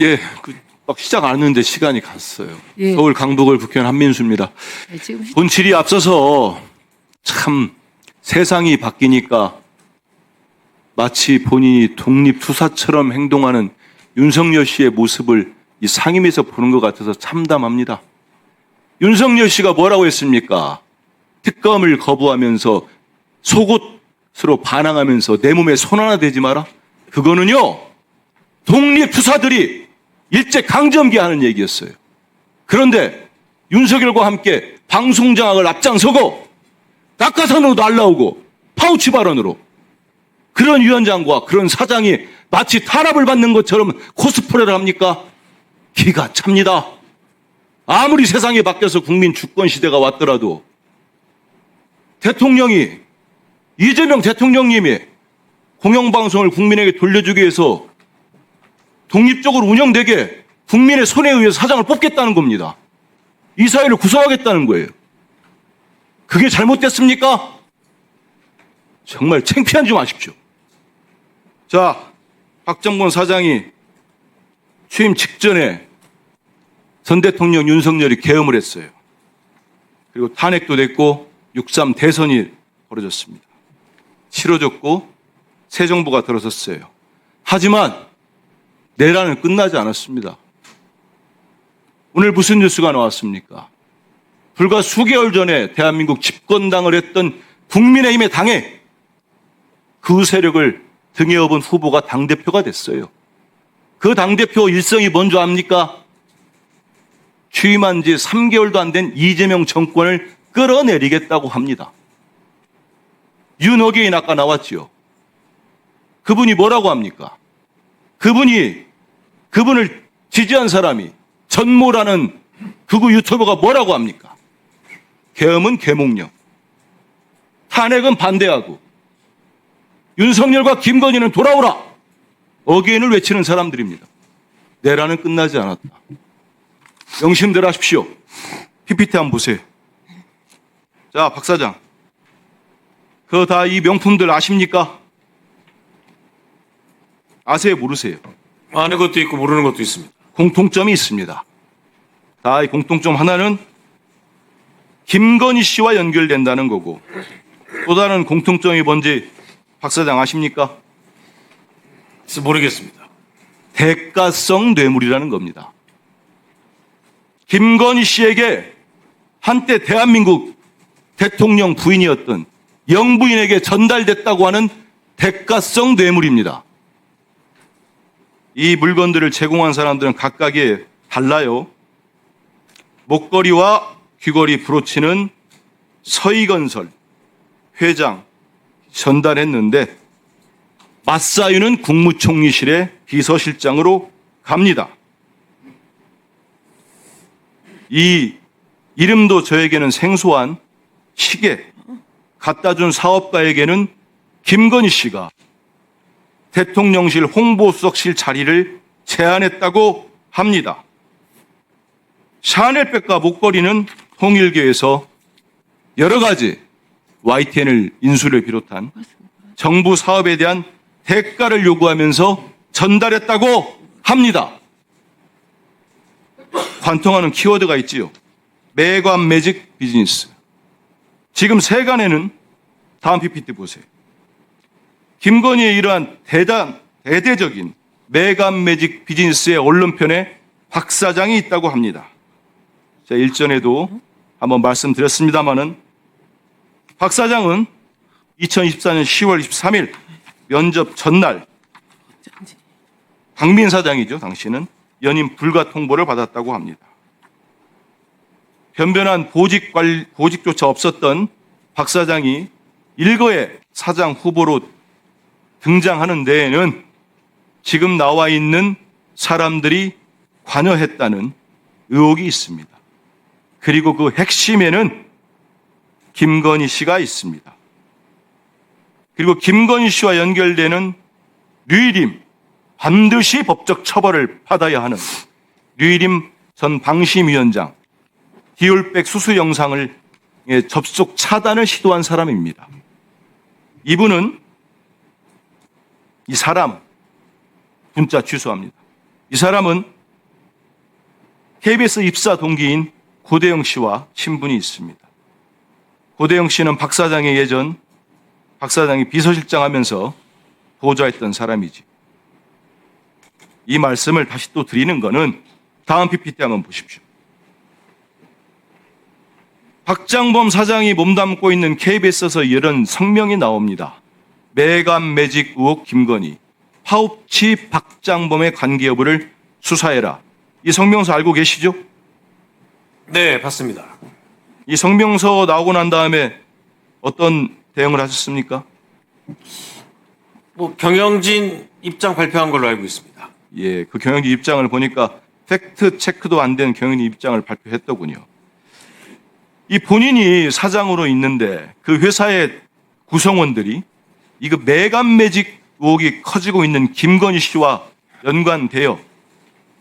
예, 막 시작 안 했는데 시간이 갔어요. 예. 서울 강북을 국회의원 한민수입니다. 네, 지금 본질이 앞서서 참 세상이 바뀌니까 마치 본인이 독립투사처럼 행동하는 윤석열 씨의 모습을 이 상임위에서 보는 것 같아서 참담합니다. 윤석열 씨가 뭐라고 했습니까? 특검을 거부하면서 속옷으로 반항하면서 내 몸에 손 하나 대지 마라? 그거는요, 독립투사들이 일제 강점기 하는 얘기였어요. 그런데 윤석열과 함께 방송장악을 앞장서고 낙하산으로 날라오고 파우치 발언으로 그런 위원장과 그런 사장이 마치 탄압을 받는 것처럼 코스프레를 합니까? 기가 찹니다. 아무리 세상이 바뀌어서 국민 주권 시대가 왔더라도 대통령이, 이재명 대통령님이 공영방송을 국민에게 돌려주기 위해서 독립적으로 운영되게 국민의 손에 의해서 사장을 뽑겠다는 겁니다. 이 사회를 구성하겠다는 거예요. 그게 잘못됐습니까? 정말 창피하지 마십시오. 자, 박정권 사장이 취임 직전에 전 대통령 윤석열이 계엄을 했어요. 그리고 탄핵도 됐고 6.3 대선이 벌어졌습니다. 치러졌고 새 정부가 들어섰어요. 하지만 내란은 끝나지 않았습니다. 오늘 무슨 뉴스가 나왔습니까? 불과 수개월 전에 대한민국 집권당을 했던 국민의힘의 당에 그 세력을 등에 업은 후보가 당대표가 됐어요. 그 당대표 일성이 뭔지 압니까? 취임한 지 3개월도 안 된 이재명 정권을 끌어내리겠다고 합니다. 윤호계인 아까 나왔죠. 그분이 뭐라고 합니까? 그분을 지지한 사람이 전모라는 극우 유튜버가 뭐라고 합니까? 계엄은 계몽령, 탄핵은 반대하고 윤석열과 김건희는 돌아오라, 어게인을 외치는 사람들입니다. 내란은 끝나지 않았다. 명심들 하십시오. PPT 한번 보세요. 자, 박 사장, 그거 다 이 명품들 아십니까? 아세요, 모르세요? 아는 것도 있고 모르는 것도 있습니다. 공통점이 있습니다. 다 이 공통점 하나는 김건희 씨와 연결된다는 거고, 또 다른 공통점이 뭔지 박 사장 아십니까? 모르겠습니다. 대가성 뇌물이라는 겁니다. 김건희 씨에게 한때 대한민국 대통령 부인이었던 영부인에게 전달됐다고 하는 대가성 뇌물입니다. 이 물건들을 제공한 사람들은 각각이 달라요. 목걸이와 귀걸이 브로치는 서희건설 회장 전달했는데 맞사유는 국무총리실의 비서실장으로 갑니다. 이 이름도 저에게는 생소한 시계 갖다 준 사업가에게는 김건희 씨가 대통령실 홍보수석실 자리를 제안했다고 합니다. 샤넬백과 목걸이는 통일교에서 여러 가지 YTN을 인수를 비롯한 정부 사업에 대한 대가를 요구하면서 전달했다고 합니다. 관통하는 키워드가 있지요. 매관 매직 비즈니스. 지금 세간에는 다음 PPT 보세요. 김건희의 이러한 대대적인 매관 매직 비즈니스의 언론편에 박 사장이 있다고 합니다. 제가 일전에도 한번 말씀드렸습니다마는 박 사장은 2024년 10월 23일 면접 전날 박민 사장이죠. 당시는 연임 불가 통보를 받았다고 합니다. 변변한 보직조차 없었던 박 사장이 일거에 사장 후보로 등장하는 데에는 지금 나와 있는 사람들이 관여했다는 의혹이 있습니다. 그리고 그 핵심에는 김건희 씨가 있습니다. 그리고 김건희 씨와 연결되는 류일임, 반드시 법적 처벌을 받아야 하는 류일임 전 방심위원장 디올백 수수 영상을 접속 차단을 시도한 사람입니다. 이분은 이 사람 문자 취소합니다. 이 사람은 KBS 입사 동기인 고대영 씨와 친분이 있습니다. 고대영 씨는 박 사장의 예전 박 사장이 비서실장 하면서 보좌했던 사람이지. 이 말씀을 다시 또 드리는 거는 다음 PPT 한번 보십시오. 박장범 사장이 몸담고 있는 KBS에서 이런 성명이 나옵니다. 매감 매직 의혹 김건희, 파업치 박장범의 관계 여부를 수사해라. 이 성명서 알고 계시죠? 네, 봤습니다. 이 성명서 나오고 난 다음에 어떤 대응을 하셨습니까? 경영진 입장 발표한 걸로 알고 있습니다. 예, 그 경영진 입장을 보니까 팩트 체크도 안 된 경영진 입장을 발표했더군요. 이 본인이 사장으로 있는데 그 회사의 구성원들이 이거 매감 매직 의혹이 커지고 있는 김건희 씨와 연관되어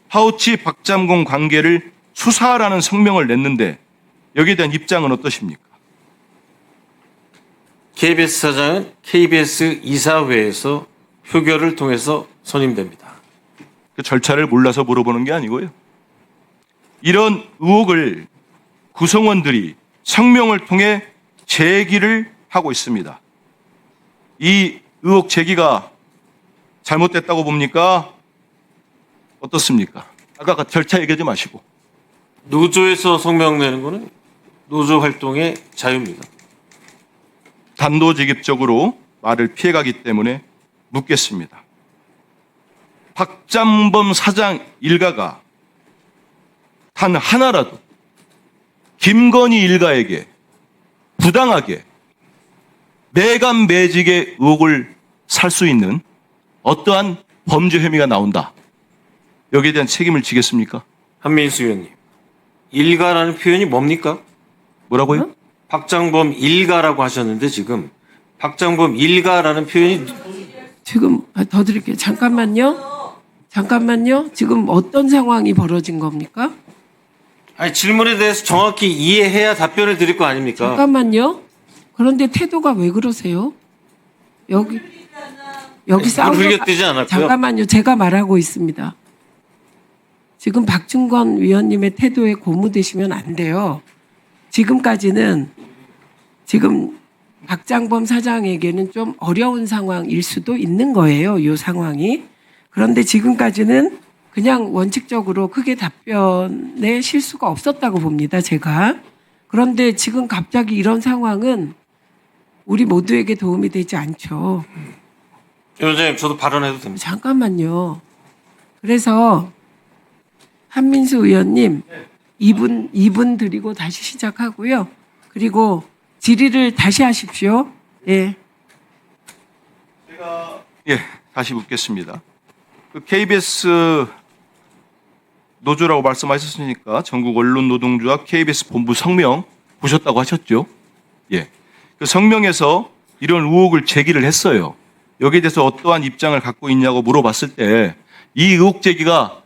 파우치 박장범 관계를 수사하라는 성명을 냈는데 여기에 대한 입장은 어떠십니까? KBS 사장은 KBS 이사회에서 표결을 통해서 선임됩니다. 그 절차를 몰라서 물어보는 게 아니고요. 이런 의혹을 구성원들이 성명을 통해 제기를 하고 있습니다. 이 의혹 제기가 잘못됐다고 봅니까? 어떻습니까? 아까 절차 얘기하지 마시고. 노조에서 성명 내는 거는 노조 활동의 자유입니다. 단도직입적으로 말을 피해가기 때문에 묻겠습니다. 박장범 사장 일가가 단 하나라도 김건희 일가에게 부당하게 매감 매직의 의혹을 살 수 있는 어떠한 범죄 혐의가 나온다. 여기에 대한 책임을 지겠습니까? 한민수 의원님, 일가라는 표현이 뭡니까? 뭐라고요? 박장범 일가라고 하셨는데 지금 박장범 일가라는 표현이 지금 더 드릴게요. 잠깐만요. 지금 어떤 상황이 벌어진 겁니까? 아니 질문에 대해서 정확히 이해해야 답변을 드릴 거 아닙니까? 잠깐만요. 그런데 태도가 왜 그러세요? 여기 싸우는 불리게 뜨지 않았고요. 잠깐만요. 제가 말하고 있습니다. 지금 박준건 위원님의 태도에 고무되시면 안 돼요. 지금까지는 지금 박장범 사장에게는 좀 어려운 상황일 수도 있는 거예요. 이 상황이. 그런데 지금까지는 그냥 원칙적으로 크게 답변에 실수가 없었다고 봅니다. 제가. 그런데 지금 갑자기 이런 상황은 우리 모두에게 도움이 되지 않죠. 위원장님, 저도 발언해도 됩니다. 잠깐만요. 그래서 한민수 의원님 2분 드리고 다시 시작하고요. 그리고 질의를 다시 하십시오. 예. 예, 다시 묻겠습니다. 그 KBS 노조라고 말씀하셨으니까 전국 언론 노동조합 KBS 본부 성명 보셨다고 하셨죠? 예. 그 성명에서 이런 의혹을 제기를 했어요. 여기에 대해서 어떠한 입장을 갖고 있냐고 물어봤을 때 이 의혹 제기가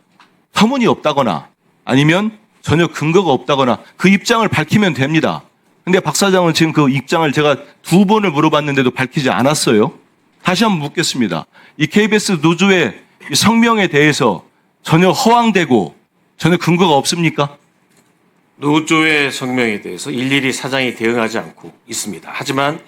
터무니없다거나 아니면 전혀 근거가 없다거나 그 입장을 밝히면 됩니다. 근데 박 사장은 지금 그 입장을 제가 2번을 물어봤는데도 밝히지 않았어요. 다시 한번 묻겠습니다. 이 KBS 노조의 이 성명에 대해서 전혀 허황되고 전혀 근거가 없습니까? 노조의 성명에 대해서 일일이 사장이 대응하지 않고 있습니다. 하지만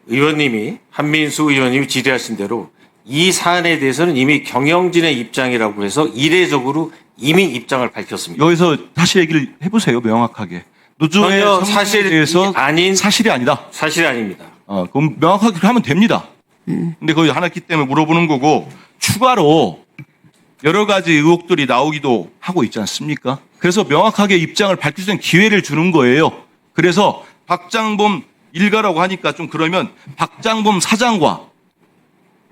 의원님이 한민수 의원님이 질의하신 대로 이 사안에 대해서는 이미 경영진의 입장이라고 해서 이례적으로 이미 입장을 밝혔습니다. 여기서 다시 얘기를 해보세요. 명확하게. 노조의 전혀 성명에 사실이 대해서 아닌 사실이 아니다. 사실이 아닙니다. 그럼 명확하게 하면 됩니다. 근데 거기 하나 있기 때문에 물어보는 거고 추가로 여러 가지 의혹들이 나오기도 하고 있지 않습니까? 그래서 명확하게 입장을 밝힐 수 있는 기회를 주는 거예요. 그래서 박장범 일가라고 하니까 좀 그러면 박장범 사장과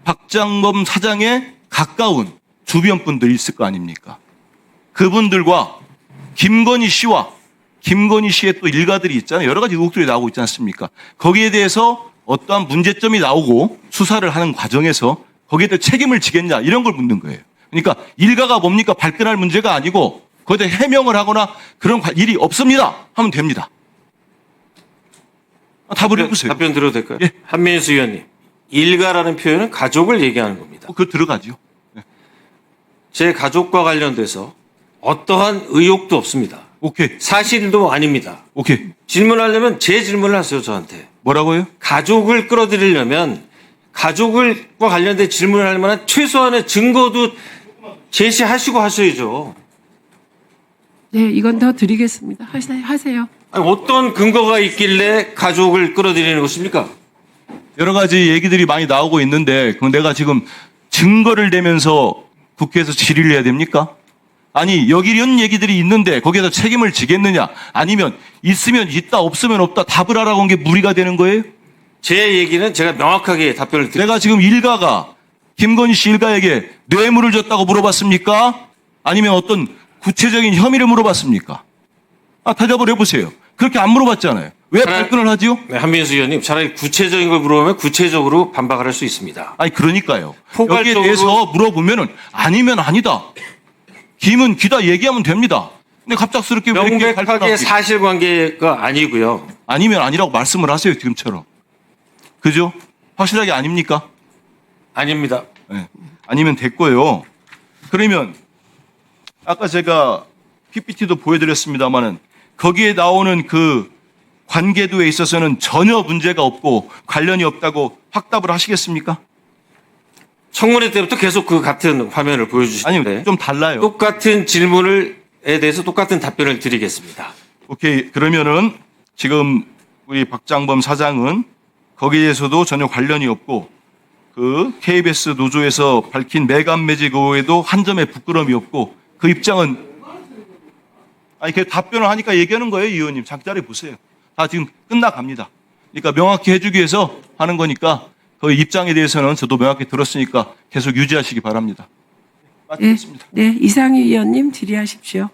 박장범 사장에 가까운 주변 분들이 있을 거 아닙니까? 그분들과 김건희 씨와 김건희 씨의 또 일가들이 있잖아요. 여러 가지 의혹들이 나오고 있지 않습니까? 거기에 대해서 어떠한 문제점이 나오고 수사를 하는 과정에서 거기에 대해 책임을 지겠냐 이런 걸 묻는 거예요. 그러니까 일가가 뭡니까? 발끈할 문제가 아니고 거기에 대해 해명을 하거나 그런 일이 없습니다 하면 됩니다. 답을 해보세요. 답변 드려도 될까요? 예. 한민수 의원님, 일가라는 표현은 가족을 얘기하는 겁니다. 그거 들어가죠. 제 가족과 관련돼서 어떠한 의혹도 없습니다. 오케이. 사실도 아닙니다. 오케이. 질문하려면 제 질문을 하세요, 저한테. 뭐라고요? 가족을 끌어들이려면 가족과 관련된 질문을 할 만한 최소한의 증거도 제시하시고 하셔야죠. 네, 이건 더 드리겠습니다. 하세요. 아니, 어떤 근거가 있길래 가족을 끌어들이는 것입니까? 여러 가지 얘기들이 많이 나오고 있는데 그럼 내가 지금 증거를 대면서 국회에서 질의를 해야 됩니까? 아니 여기 이런 얘기들이 있는데 거기에서 책임을 지겠느냐? 아니면 있으면 있다 없으면 없다 답을 하라고 한 게 무리가 되는 거예요? 제 얘기는 제가 명확하게 답변을 드립니다. 내가 지금 일가가 김건희 씨 일가에게 뇌물을 줬다고 물어봤습니까? 아니면 어떤 구체적인 혐의를 물어봤습니까? 대답을 해보세요. 그렇게 안 물어봤잖아요. 왜 발끈을 하지요? 네, 한민수 의원님, 차라리 구체적인 걸 물어보면 구체적으로 반박을 할 수 있습니다. 아니 그러니까요. 포괄적으로- 여기에 대해서 물어보면은 아니면 아니다. 김은 기다 얘기하면 됩니다. 근데 갑작스럽게 왜 이렇게 명백하게 발끈하지? 사실관계가 아니고요. 아니면 아니라고 말씀을 하세요 지금처럼. 그죠? 확실하게 아닙니까? 아닙니다. 네. 아니면 됐고요. 그러면 아까 제가 PPT도 보여드렸습니다만은 거기에 나오는 그 관계도에 있어서는 전혀 문제가 없고 관련이 없다고 확답을 하시겠습니까? 청문회 때부터 계속 그 같은 화면을 보여주시는데 아니 좀 달라요. 똑같은 질문에 대해서 똑같은 답변을 드리겠습니다. 오케이. 그러면은 지금 우리 박장범 사장은 거기에서도 전혀 관련이 없고 그 KBS 노조에서 밝힌 매감 매직 의혹에도 한 점의 부끄러움이 없고 그 입장은 아니 그 답변을 하니까 얘기하는 거예요, 이 의원님. 자기 보세요. 다 지금 끝나갑니다. 그러니까 명확히 해주기 위해서 하는 거니까 그 입장에 대해서는 저도 명확히 들었으니까 계속 유지하시기 바랍니다. 네, 마치겠습니다. 네, 이상희 의원님 질의하십시오.